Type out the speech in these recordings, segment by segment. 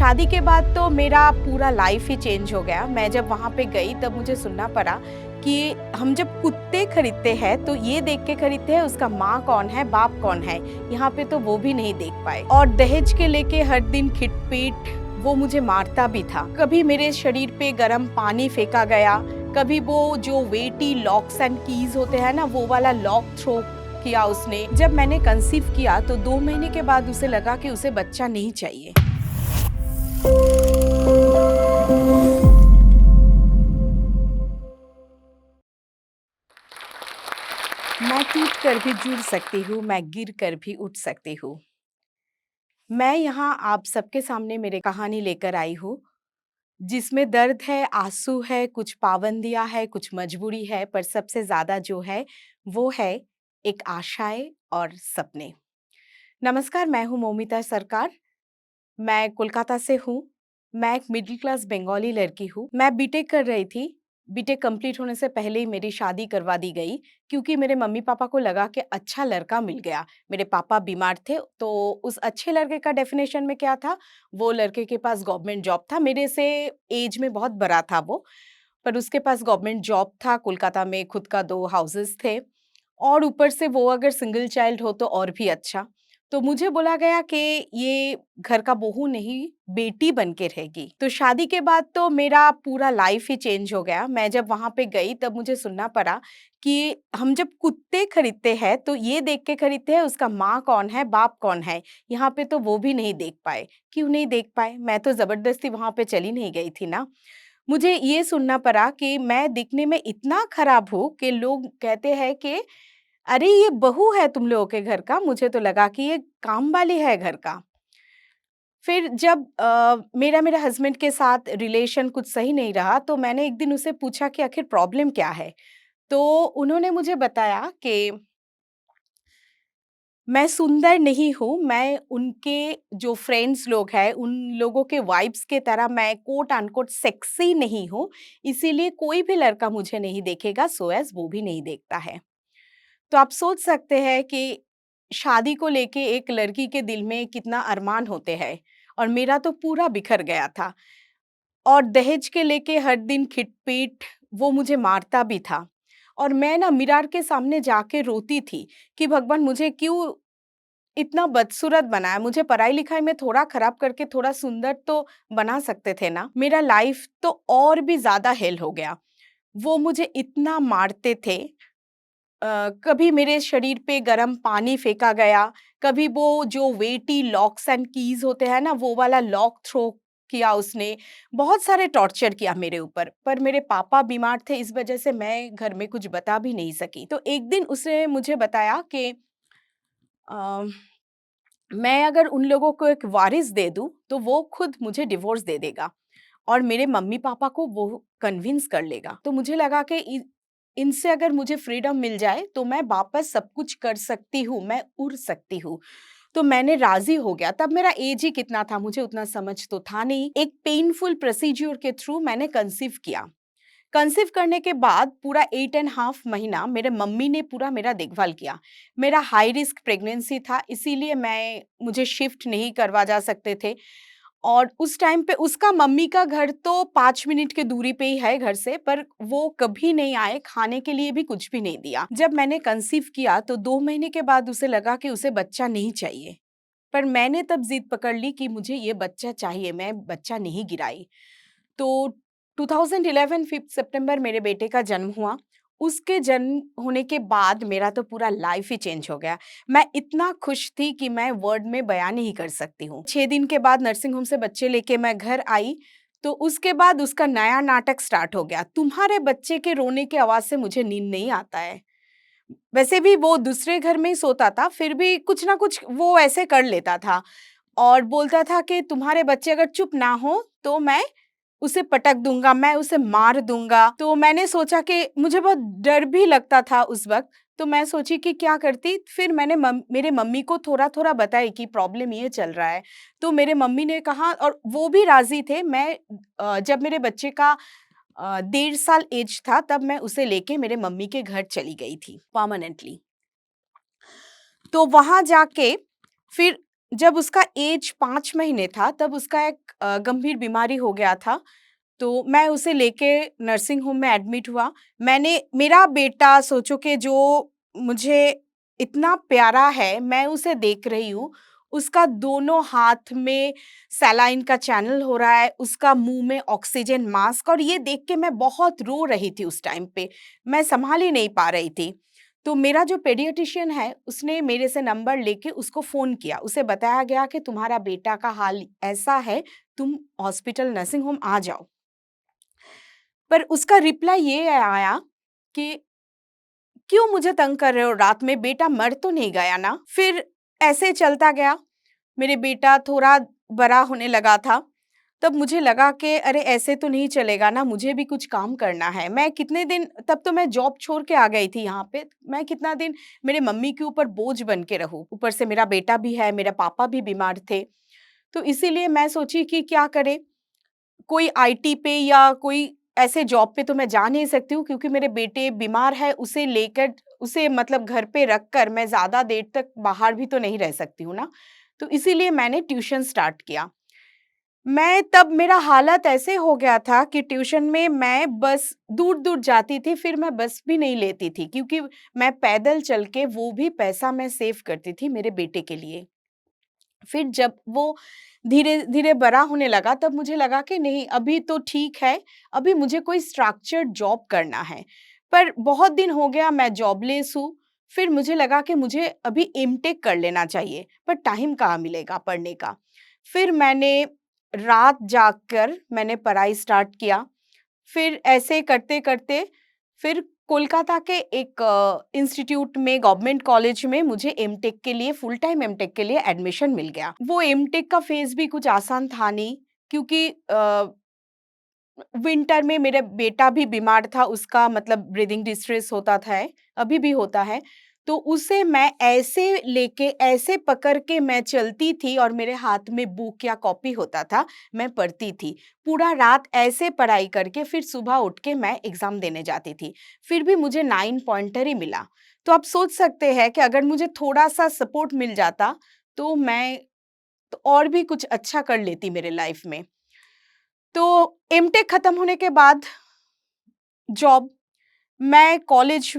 शादी के बाद तो मेरा पूरा लाइफ ही चेंज हो गया। मैं जब वहाँ पे गई तब मुझे सुनना पड़ा कि हम जब कुत्ते खरीदते हैं तो ये देख के खरीदते हैं उसका माँ कौन है, बाप कौन है। यहाँ पे तो वो भी नहीं देख पाए। और दहेज के लेके हर दिन खिटपीट वो मुझे मारता भी था। कभी मेरे शरीर पे गर्म पानी फेंका गया, कभी वो जो वेटी लॉक्स एंड कीज होते हैं ना, वो वाला लॉक थ्रो किया उसने। जब मैंने कंसीव किया तो 2 महीने के बाद उसे लगा कि उसे बच्चा नहीं चाहिए। मैं टूट कर भी जुड़ सकती हूँ, मैं गिर कर भी उठ सकती हूँ। मैं यहाँ आप सबके सामने मेरी कहानी लेकर आई हूँ, जिसमें दर्द है, आंसू है, कुछ पाबंदियाँ है, कुछ मजबूरी है, पर सबसे ज़्यादा जो है, वो है एक आशाएँ और सपने। नमस्कार, मैं हूँ मौमिता सरकार। मैं कोलकाता से हूँ। मैं एक मिडिल क्लास बंगाली लड़की हूँ। मैं बीटेक कर रही थी। बीटेक कंप्लीट होने से पहले ही मेरी शादी करवा दी गई, क्योंकि मेरे मम्मी-पापा को लगा कि अच्छा लड़का मिल गया। मेरे पापा बीमार थे, तो उस अच्छे लड़के का डेफिनेशन में क्या था, वो लड़के के पास गवर्नमेंट जॉब था। मेरे से एज में बहुत बड़ा था वो, पर उसके पास गवर्नमेंट जॉब था, कोलकाता में खुद का 2 हाउसेज़ थे। और ऊपर से वो अगर सिंगल चाइल्ड हो तो और भी अच्छा। तो मुझे बोला गया कि ये घर का बहू नहीं, बेटी बन के रहेगी। तो शादी के बाद तो मेरा पूरा लाइफ ही चेंज हो गया। मैं जब वहाँ पे गई तब मुझे सुनना पड़ा कि हम जब कुत्ते खरीदते हैं तो ये देख के खरीदते हैं उसका माँ कौन है, बाप कौन है। यहाँ पे तो वो भी नहीं देख पाए। क्यों नहीं देख पाए? मैं तो ज़बरदस्ती वहाँ पे चली नहीं गई थी ना। मुझे ये सुनना पड़ा कि मैं दिखने में इतना खराब हूँ कि लोग कहते हैं कि अरे ये बहू है तुम लोगों के घर का, मुझे तो लगा कि ये काम वाली है घर का। फिर जब मेरा मेरे हस्बैंड के साथ रिलेशन कुछ सही नहीं रहा, तो मैंने एक दिन उससे पूछा कि आखिर प्रॉब्लम क्या है? तो उन्होंने मुझे बताया कि मैं सुंदर नहीं हूँ, मैं उनके जो फ्रेंड्स लोग हैं, उन लोगों के वाइब्स के तरह मैं कोट अनकोट सेक्सी नहीं हूँ, इसीलिए कोई भी लड़का मुझे नहीं देखेगा, सो एज़ वो भी नहीं देखता है। तो आप सोच सकते हैं कि शादी को लेके एक लड़की के दिल में कितना अरमान होते हैं, और मेरा तो पूरा बिखर गया था। और दहेज के लेके हर दिन खिटपीट वो मुझे मारता भी था। और मैं ना मिरर के सामने जाके रोती थी कि भगवान मुझे क्यों इतना बदसूरत बनाया, मुझे पढ़ाई-लिखाई में थोड़ा खराब करके थोड़ा सुंदर तो बना सकते थे ना। मेरा लाइफ तो और भी ज़्यादा हेल हो गया। वो मुझे इतना मारते थे, कभी मेरे शरीर पे गरम पानी फेंका गया, कभी वो जो वेटी लॉक्स एंड कीज़ होते हैं ना, वो वाला लॉक थ्रो किया उसने। बहुत सारे टॉर्चर किया मेरे ऊपर, पर मेरे पापा बीमार थे, इस वजह से मैं घर में कुछ बता भी नहीं सकी। तो एक दिन उसने मुझे बताया कि अ, मैं अगर उन लोगों को एक वारिस दे दूँ, तो वो खुद मुझे डिवोर्स दे देगा और मेरे मम्मी-पापा को वो कन्विंस कर लेगा। तो मुझे लगा कि इनसे अगर मुझे फ्रीडम मिल जाए, तो मैं वापस सब कुछ कर सकती हूँ, मैं उड़ सकती हूँ। तो मैंने राज़ी हो गया, तब मेरा ऐज ही कितना था, मुझे उतना समझ तो था नहीं। एक पेनफुल प्रोसीड्यूर के थ्रू मैंने कंसीव किया। कंसीव करने के बाद पूरा 8 एंड हाफ महीना मेरे मम्मी ने पूरा मेरा देखभाल किया। मेरा हाई रिस्क प्रेगनेंसी था, इसीलिए मुझे शिफ्ट नहीं करवा जा सकते थे। और उस टाइम पे उसका मम्मी का घर तो 5 मिनट की दूरी पे ही है घर से, पर वो कभी नहीं आए, खाने के लिए भी कुछ भी नहीं दिया। जब मैंने कंसीव किया तो 2 महीने के बाद उसे लगा कि उसे बच्चा नहीं चाहिए। पर मैंने तब ज़िद पकड़ ली कि मुझे ये बच्चा चाहिए, मैं बच्चा नहीं गिराई। तो 2011 5 सितंबर मेरे बेटे का जन्म हुआ। उसके जन्म होने के बाद मेरा तो पूरा लाइफ ही चेंज हो गया। मैं इतना खुश थी कि मैं वर्ड में बयान नहीं कर सकती हूँ। 6 दिन के बाद नर्सिंग होम से बच्चे लेके मैं घर आई, तो उसके बाद उसका नया नाटक स्टार्ट हो गया। तुम्हारे बच्चे के रोने की आवाज़ से मुझे नींद नहीं आता है। वैसे भी वो दूसरे घर में ही सोता था, फिर भी कुछ ना कुछ वो ऐसे कर लेता था और बोलता था कि तुम्हारे बच्चे अगर चुप ना हो, तो मैं उसे पटक दूँगा, मैं उसे मार दूँगा। तो मैंने सोचा कि मुझे बहुत डर भी लगता था उस वक़्त, तो मैं सोची कि क्या करती? फिर मैंने मेरे मम्मी को थोड़ा-थोड़ा बताई कि प्रॉब्लम ये चल रहा है। तो मेरे मम्मी ने कहा और वो भी राज़ी थे। जब मेरे बच्चे का 1.5 साल ऐज था, तब मैं उसे लेके मेरे मम्मी के घर चली गई थी परमानेंटली। तो वहाँ जाके फिर जब उसका ऐज 5 महीने था तब उसका एक गंभीर बीमारी हो गया था। तो मैं उसे लेके नर्सिंग होम में एडमिट हुआ। मेरा बेटा सोचो कि जो मुझे इतना प्यारा है, मैं उसे देख रही हूँ, उसका दोनों हाथ में सलाइन का चैनल हो रहा है, उसका मुँह में ऑक्सीजन मास्क, और ये देख के मैं बहुत रो रही थी उस टाइम पे, मैं सँभाल ही नहीं पा रही थी। तो मेरा जो पीडियाट्रिशियन है, उसने मेरे से नंबर लेके उसको फ़ोन किया। उसे बताया गया कि तुम्हारा बेटा का हाल ऐसा है, तुम हॉस्पिटल नर्सिंग होम आ जाओ। पर उसका रिप्लाई ये आया कि क्यों मुझे तंग कर रहे हो रात में? बेटा मर तो नहीं गया ना? फिर ऐसे चलता गया। मेरे बेटा थोड़ा बड़ा होने लगा था। तब मुझे लगा कि अरे ऐसे तो नहीं चलेगा ना, मुझे भी कुछ काम करना है। मैं कितने दिन, तब तो मैं जॉब छोड़ के आ गई थी यहाँ पे। मैं कितना दिन मेरे मम्मी के ऊपर बोझ बन के रहूँ? ऊपर से मेरा बेटा भी है, मेरे पापा भी बीमार थे। तो इसीलिए मैं सोची कि क्या करें? कोई आईटी पे या कोई ऐसे जॉब पे तो मैं जा नहीं सकती हूँ, क्योंकि मेरे बेटे बीमार है, उसे लेकर, उसे मतलब घर पे रखकर मैं ज़्यादा देर तक बाहर भी तो नहीं रह सकती हूँ ना। तो इसीलिए मैंने ट्यूशन स्टार्ट किया। मैं तब मेरा हालत ऐसे हो गया था कि ट्यूशन में मैं बस दूर-दूर जाती थी, फिर मैं बस भी नहीं लेती थी, क्योंकि मैं पैदल चल के वो भी पैसा मैं सेव करती थी मेरे बेटे के लिए। फिर जब वो धीरे-धीरे बड़ा होने लगा, तब मुझे लगा कि नहीं, अभी तो ठीक है, अभी मुझे कोई स्ट्रक्चर्ड जॉब करना है। पर बहुत दिन हो गया मैं जॉबलेस हूँ, फिर मुझे लगा कि मुझे अभी एमटेक कर लेना चाहिए, पर टाइम कहाँ मिलेगा पढ़ने का। फिर मैंने रात जाग कर मैंने पढ़ाई स्टार्ट किया। फिर ऐसे करते-करते फिर कोलकाता के एक इंस्टीट्यूट में, गवर्नमेंट कॉलेज में मुझे एमटेक के लिए, फुल टाइम एमटेक के लिए एडमिशन मिल गया। वो एमटेक का फ़ेज़ भी कुछ आसान था नहीं, क्योंकि विंटर में मेरा बेटा भी बीमार था, उसका मतलब ब्रीथिंग डिस्ट्रेस होता था, अभी भी होता है। तो उसे मैं ऐसे लेके, ऐसे पकड़ के मैं चलती थी, और मेरे हाथ में बुक या कॉपी होता था, मैं पढ़ती थी। पूरा रात ऐसे पढ़ाई करके फिर सुबह उठ के मैं एग्ज़ाम देने जाती थी। फिर भी मुझे 9 पॉइंटर ही मिला। तो आप सोच सकते हैं कि अगर मुझे थोड़ा-सा सपोर्ट मिल जाता, तो मैं तो और भी कुछ अच्छा कर लेती मेरे लाइफ़ में। तो एमटेक खत्म होने के बाद जॉब, मैं कॉलेज,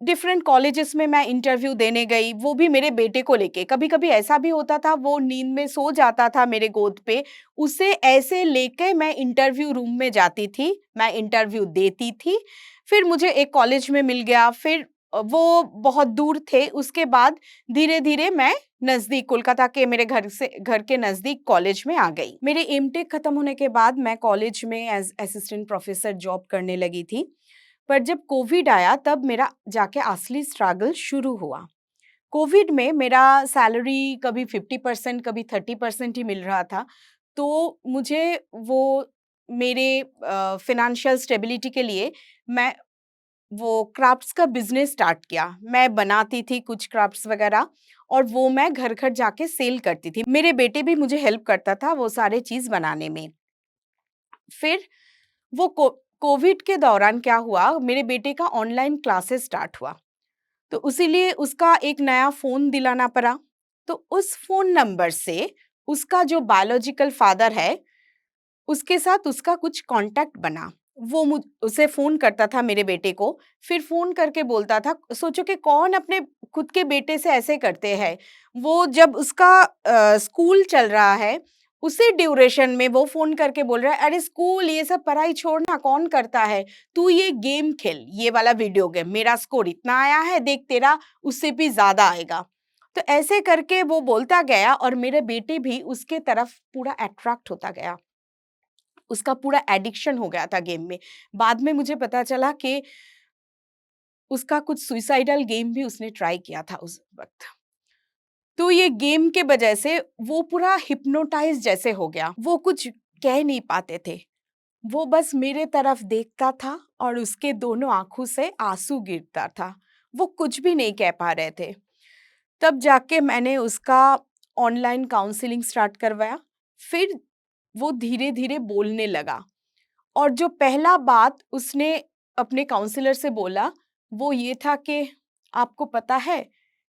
डिफरेंट कॉलेजेस में मैं इंटरव्यू देने गई, वो भी मेरे बेटे को लेके। कभी-कभी ऐसा भी होता था, वो नींद में सो जाता था मेरे गोद पे, उसे ऐसे लेके मैं इंटरव्यू रूम में जाती थी, मैं इंटरव्यू देती थी। फिर मुझे एक कॉलेज में मिल गया, फिर वो बहुत दूर थे, उसके बाद धीरे-धीरे मैं नज़दीक, कोलकाता के मेरे घर के नज़दीक कॉलेज में आ गई। मेरे एमटेक खत्म होने के बाद मैं कॉलेज में एज़ असिस्टेंट प्रोफ़ेसर जॉब करने लगी थी। पर जब कोविड आया, तब मेरा जाके असली स्ट्रगल शुरू हुआ। कोविड में मेरा सैलरी कभी 50% कभी 30% ही मिल रहा था। तो मुझे वो मेरे फ़ाइनेंशियल स्टेबिलिटी के लिए मैं वो क्राफ्ट्स का बिज़नेस स्टार्ट किया। मैं बनाती थी कुछ क्राफ्ट्स वग़ैरह, और वो मैं घर-घर जाके सेल करती थी। मेरे बेटे भी मुझे हेल्प करता था वो सारे चीज़ बनाने में। फिर वो कोविड के दौरान क्या हुआ, मेरे बेटे का ऑनलाइन क्लासेस स्टार्ट हुआ। तो उसीलिए उसका एक नया फ़ोन दिलाना पड़ा। तो उस फ़ोन नंबर से उसका जो बायोलॉजिकल फ़ादर है, उसके साथ उसका कुछ कॉन्टैक्ट बना। वो उसे फ़ोन करता था मेरे बेटे को, फिर फ़ोन करके बोलता था, सोचो कि कौन अपने खुद के बेटे से ऐसे करते हैं। वो जब उसका स्कूल चल रहा है, उसी ड्यूरेशन में वो फ़ोन करके बोल रहा है, "अरे स्कूल ये सब पढ़ाई छोड़ना कौन करता है? तू ये गेम खेल, ये वाला वीडियो गेम, मेरा स्कोर इतना आया है, देख तेरा उससे भी ज़्यादा आएगा।" तो ऐसे करके वो बोलता गया, और मेरे बेटे भी उसके तरफ पूरा अट्रैक्ट होता गया। उसका पूरा एडिक्शन हो गया था गेम में। बाद में मुझे पता चला कि उसका कुछ सुइसाइडल गेम भी उसने ट्राई किया था उस वक़्त। तो ये गेम के वजह से वो पूरा हिप्नोटाइज़ जैसे हो गया। वो कुछ कह नहीं पाते थे। वो बस मेरे तरफ देखता था, और उसके दोनों आँखों से आँसू गिरता था। वो कुछ भी नहीं कह पा रहे थे। तब जाके मैंने उसका ऑनलाइन काउंसलिंग स्टार्ट करवाया। फिर वो धीरे-धीरे बोलने लगा। और जो पहला बात उसने अपने काउंसलर से बोला, वो ये था कि आपको पता है,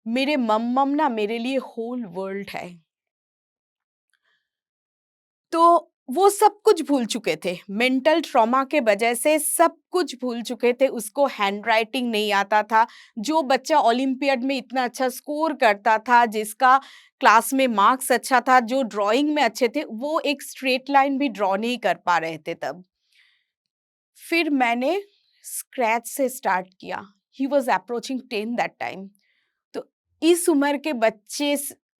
मेरे मम्मम ना मेरे लिए होल वर्ल्ड है। तो वो सब कुछ भूल चुके थे। मेंटल ट्रॉमा के वजह से सब कुछ भूल चुके थे। उसको हैंडराइटिंग नहीं आता था। जो बच्चा ओलंपियाड में इतना अच्छा स्कोर करता था, जिसका क्लास में मार्क्स अच्छा था, जो ड्राइंग में अच्छे थे, वो एक स्ट्रेट लाइन भी ड्रॉ नहीं कर पा रहे थे तब। फिर मैंने स्क्रैच से स्टार्ट किया। He was approaching 10 that time. तो इस उम्र के बच्चे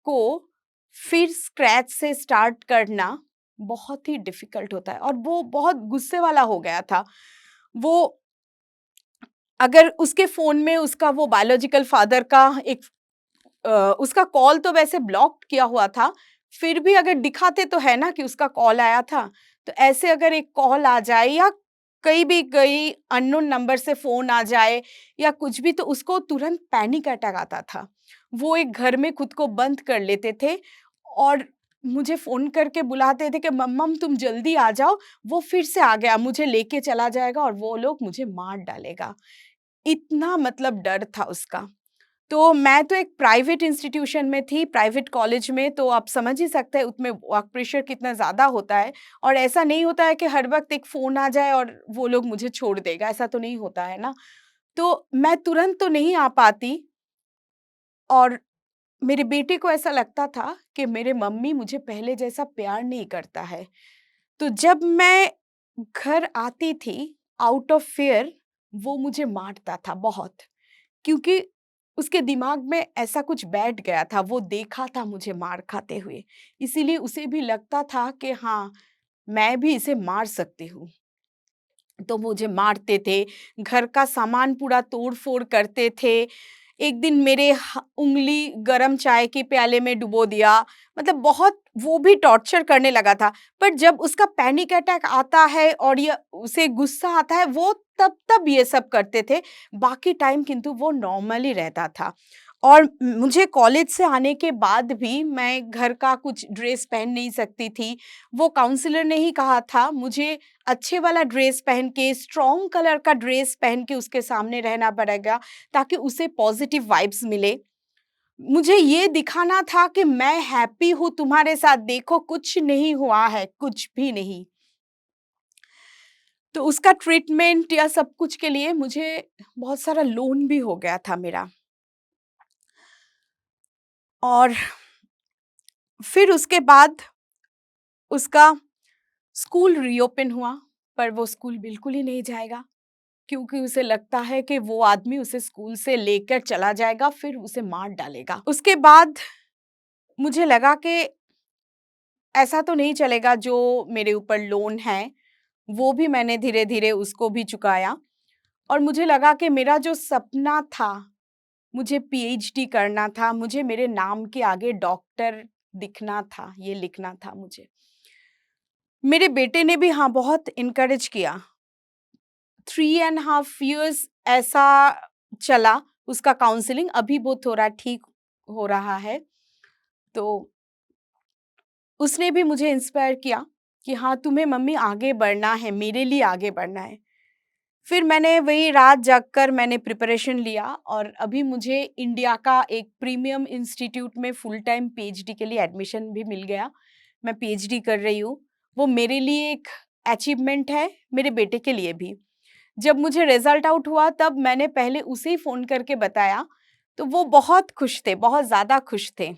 को फिर स्क्रैच से स्टार्ट करना बहुत ही डिफिकल्ट होता है, और वो बहुत गुस्से वाला हो गया था। वो अगर उसके फोन में उसका वो बायोलॉजिकल फादर का एक उसका कॉल तो वैसे ब्लॉक किया हुआ था, फिर भी अगर दिखाते तो है ना कि उसका कॉल आया था। तो ऐसे अगर एक कॉल आ जाए या कई अननोन नंबर से फ़ोन आ जाए या कुछ भी, तो उसको तुरंत पैनिक अटैक आता था। वो एक घर में खुद को बंद कर लेते थे और मुझे फ़ोन करके बुलाते थे कि मम्मम तुम जल्दी आ जाओ, वो फिर से आ गया, मुझे लेके चला जाएगा और वो लोग मुझे मार डालेगा। इतना मतलब डर था उसका। तो मैं तो एक प्राइवेट इंस्टीट्यूशन में थी, प्राइवेट कॉलेज में, तो आप समझ ही सकते हैं उसमें वर्क प्रेशर कितना ज़्यादा होता है। और ऐसा नहीं होता है कि हर वक़्त एक फ़ोन आ जाए और वो लोग मुझे छोड़ देगा, ऐसा तो नहीं होता है ना। तो मैं तुरंत तो नहीं आ पाती, और मेरे बेटे को ऐसा लगता था कि मेरे मम्मी मुझे पहले जैसा प्यार नहीं करता है। तो जब मैं घर आती थी, आउट ऑफ फ़ियर, वो मुझे मारता था बहुत। क्योंकि उसके दिमाग में ऐसा कुछ बैठ गया था, वो देखा था मुझे मार खाते हुए, इसीलिए उसे भी लगता था कि हाँ, मैं भी इसे मार सकती हूँ। तो मुझे मारते थे, घर का सामान पूरा तोड़-फोड़ करते थे। एक दिन मेरे उँगली गरम चाय के प्याले में डुबो दिया, मतलब बहुत वो भी टॉर्चर करने लगा था। पर जब उसका पैनिक अटैक आता है और ये उसे गुस्सा आता है, वो तब ये सब करते थे, बाकी टाइम किंतु वो नॉर्मल ही रहता था। और मुझे कॉलेज से आने के बाद भी मैं घर का कुछ ड्रेस पहन नहीं सकती थी। वो काउंसलर ने ही कहा था मुझे अच्छे वाला ड्रेस पहन के, स्ट्रॉन्ग कलर का ड्रेस पहन के उसके सामने रहना पड़ेगा, ताकि उसे पॉजिटिव वाइब्स मिले। मुझे ये दिखाना था कि मैं हैप्पी हूँ तुम्हारे साथ, देखो कुछ नहीं हुआ है, कुछ भी नहीं। तो उसका ट्रीटमेंट या सब कुछ के लिए मुझे बहुत सारा लोन भी हो गया था मेरा। और फिर उसके बाद उसका स्कूल रीओपन हुआ, पर वो स्कूल बिल्कुल ही नहीं जाएगा, क्योंकि उसे लगता है कि वो आदमी उसे स्कूल से लेकर चला जाएगा, फिर उसे मार डालेगा। उसके बाद मुझे लगा कि ऐसा तो नहीं चलेगा, जो मेरे ऊपर लोन है, वो भी मैंने धीरे-धीरे उसको भी चुकाया, और मुझे लगा कि मेरा जो सपना था, मुझे पीएचडी करना था, मुझे मेरे नाम के आगे डॉक्टर दिखना था, ये लिखना था मुझे। मेरे बेटे ने भी हाँ, बहुत एनकरेज किया। 3 एंड हाफ इयर्स ऐसा चला उसका काउंसलिंग, अभी वो थोड़ा ठीक हो रहा है। तो उसने भी मुझे इंस्पायर किया कि हाँ, तुम्हें मम्मी आगे बढ़ना है, मेरे लिए आगे बढ़ना है। फिर मैंने वही रात जागकर मैंने प्रिपरेशन लिया, और अभी मुझे इंडिया का एक प्रीमियम इंस्टीट्यूट में फुल टाइम पीएचडी के लिए एडमिशन भी मिल गया। मैं पीएचडी कर रही हूँ। वो मेरे लिए एक अचीवमेंट है, मेरे बेटे के लिए भी। जब मुझे रिजल्ट आउट हुआ तब मैंने पहले उसे ही फ़ोन करके बताया, तो वो बहुत खुश थे, बहुत ज़्यादा खुश थे।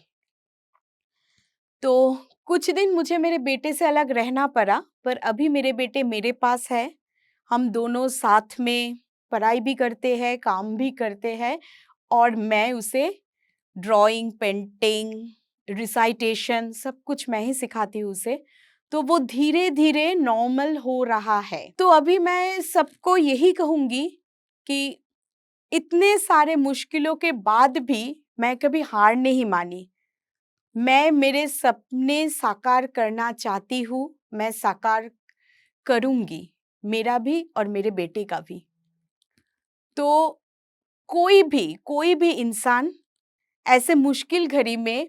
तो कुछ दिन मुझे मेरे बेटे से अलग रहना पड़ा, पर अभी मेरे बेटे मेरे पास है। हम दोनों साथ में पढ़ाई भी करते हैं, काम भी करते हैं, और मैं उसे ड्राइंग, पेंटिंग, रिसाइटेशन सब कुछ मैं ही सिखाती हूँ उसे। तो वो धीरे-धीरे नॉर्मल हो रहा है। तो अभी मैं सबको यही कहूँगी कि इतने सारे मुश्किलों के बाद भी मैं कभी हार नहीं मानी। मैं मेरे सपने साकार करना चाहती हूँ, मैं साकार करूँगी, मेरा भी और मेरे बेटे का भी। तो कोई भी इंसान ऐसे मुश्किल घड़ी में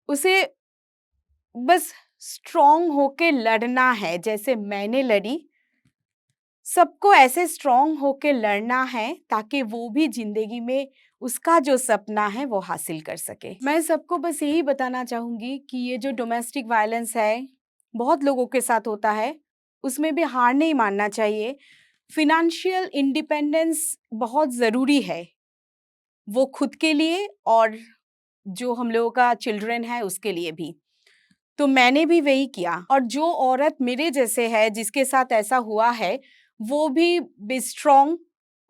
उसे बस स्ट्रॉन्ग होके लड़ना है, जैसे मैंने लड़ी। सबको ऐसे स्ट्रॉन्ग होके लड़ना है, ताकि वो भी ज़िंदगी में उसका जो सपना है वो हासिल कर सके। मैं सबको बस यही बताना चाहूँगी कि ये जो डोमेस्टिक वायलेंस है, बहुत लोगों के साथ होता है, उसमें भी हार नहीं मानना चाहिए। फ़ाइनेंशियल इंडिपेंडेंस बहुत ज़रूरी है, वो खुद के लिए और जो हम लोगों का चिल्ड्रन है उसके लिए भी। तो मैंने भी वही किया और जो औरत मेरे जैसे है जिसके साथ ऐसा हुआ है, वो भी बी स्ट्रॉन्ग,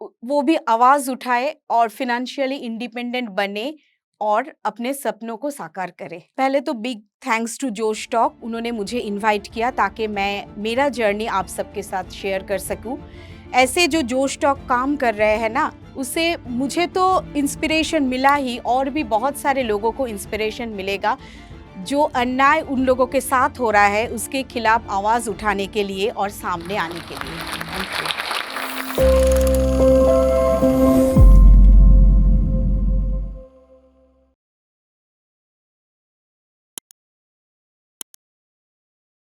वो भी आवाज़ उठाए और फ़ाइनेंशियली इंडिपेंडेंट बने और अपने सपनों को साकार करे। पहले तो बिग थैंक्स टू जोश टॉक, उन्होंने मुझे इनवाइट किया ताकि मैं मेरा जर्नी आप सबके साथ शेयर कर सकूँ। ऐसे जो जोश टॉक काम कर रहे हैं ना, उससे मुझे तो इंस्पिरेशन मिला ही और भी बहुत सारे लोगों को इंस्पिरेशन मिलेगा। जो अन्याय उन लोगों के साथ हो रहा है, उसके खिलाफ आवाज़ उठाने के लिए और सामने आने के लिए। Thank you.